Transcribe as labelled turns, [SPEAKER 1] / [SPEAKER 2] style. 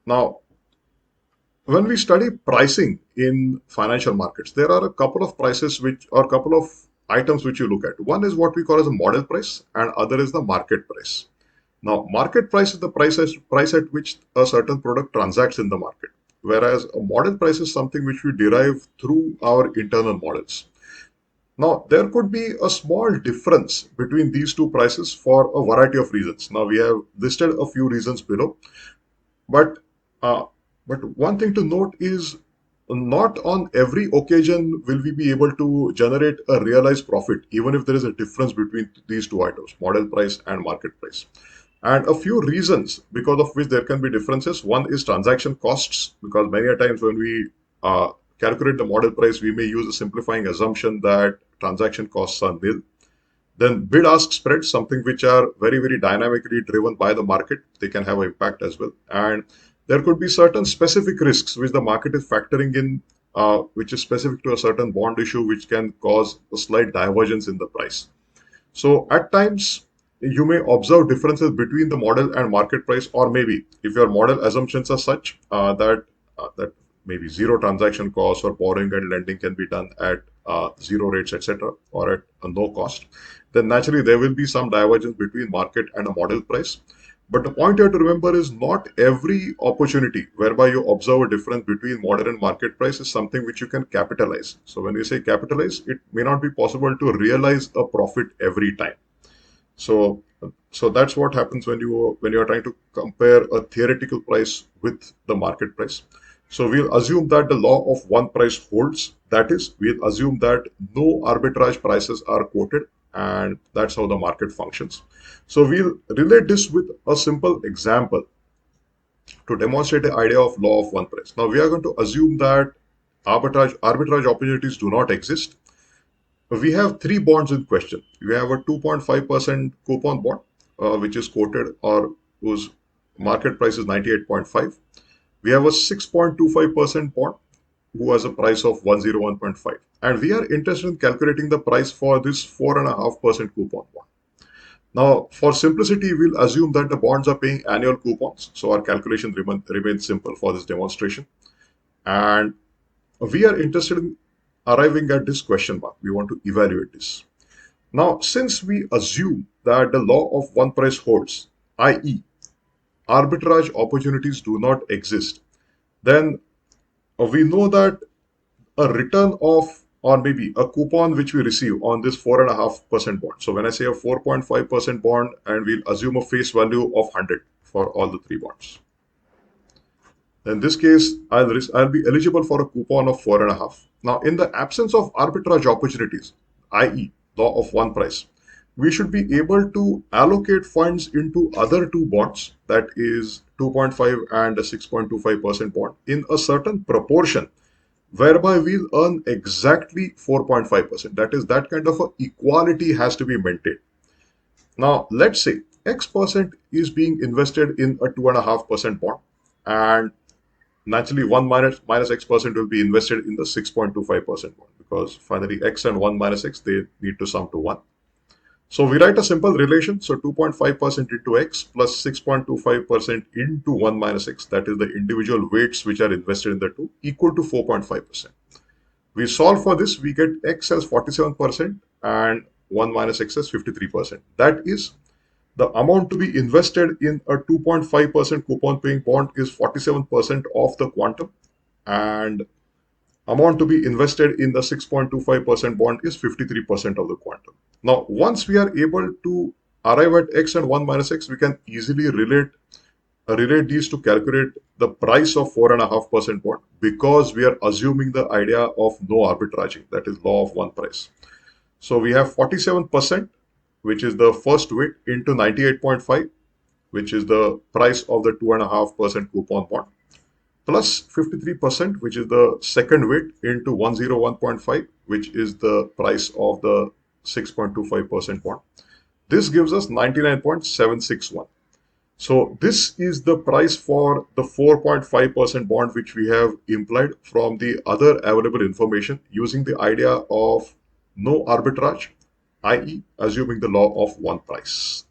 [SPEAKER 1] Now, when we study pricing in financial markets, there are a couple of prices which or couple of items which you look at. One is what we call as a model price, and other is the market price. Now, market price is the price at which a certain product transacts in the market, whereas a model price is something which we derive through our internal models. Now, there could be a small difference between these two prices for a variety of reasons. Now, we have listed a few reasons below, but uh, but one thing to note is not on every occasion will we be able to generate a realized profit, even if there is a difference between these two items, model price and market price. And a few reasons because of which there can be differences. One is transaction costs, because many a times when we calculate the model price, we may use a simplifying assumption that transaction costs are nil. Then bid ask spreads, something which are very, very dynamically driven by the market. They can have an impact as well. And there could be certain specific risks which the market is factoring in, which is specific to a certain bond issue, which can cause a slight divergence in the price. So at times, you may observe differences between the model and market price, or maybe if your model assumptions are such that maybe zero transaction costs or borrowing and lending can be done at zero rates, etc., or at a no cost, then naturally there will be some divergence between market and a model price. But the point you have to remember is not every opportunity whereby you observe a difference between model and market price is something which you can capitalize. So when we say capitalize, it may not be possible to realize a profit every time. So so that's what happens when you are trying to compare a theoretical price with the market price. So we'll assume that the law of one price holds. That is, we'll assume that no arbitrage prices are quoted, and that's how the market functions. So we'll relate this with a simple example to demonstrate the idea of law of one price. Now we are going to assume that arbitrage opportunities do not exist. We have three bonds in question. We have a 2.5% coupon bond, which is quoted or whose market price is 98.5. We have a 6.25% bond who has a price of 101.5. And we are interested in calculating the price for this 4.5% coupon bond. Now, for simplicity, we'll assume that the bonds are paying annual coupons. So our calculation remains simple for this demonstration. And we are interested in arriving at this question mark. We want to evaluate this. Now, since we assume that the law of one price holds, i.e., arbitrage opportunities do not exist, then we know that a return of or maybe a coupon which we receive on this 4.5% bond. So when I say a 4.5% bond, and we'll assume a face value of 100 for all the three bonds. In this case, I'll be eligible for a coupon of 4.5. Now, in the absence of arbitrage opportunities, i.e., law of one price, we should be able to allocate funds into other two bonds, that is 2.5 and a 6.25% bond, in a certain proportion, whereby we'll earn exactly 4.5%. That is, that kind of a equality has to be maintained. Now, let's say X% is being invested in a 2.5% bond, and naturally 1 minus X% will be invested in the 6.25% bond, because finally X and 1 minus X, they need to sum to 1. So we write a simple relation. So 2.5% into X plus 6.25% into 1 minus X, that is the individual weights which are invested in the two, equal to 4.5%. We solve for this, we get X as 47% and 1 minus X as 53%. That is, the amount to be invested in a 2.5% coupon paying bond is 47% of the quantum, and amount to be invested in the 6.25% bond is 53% of the quantum. Now, once we are able to arrive at X and 1 minus X, we can easily relate these to calculate the price of 4.5% bond, because we are assuming the idea of no arbitraging, that is law of one price. So we have 47%, which is the first weight, into 98.5, which is the price of the 2.5% coupon bond, plus 53%, which is the second weight, into 101.5, which is the price of the 6.25% bond. This gives us 99.761. So this is the price for the 4.5% bond which we have implied from the other available information using the idea of no arbitrage, i.e., assuming the law of one price.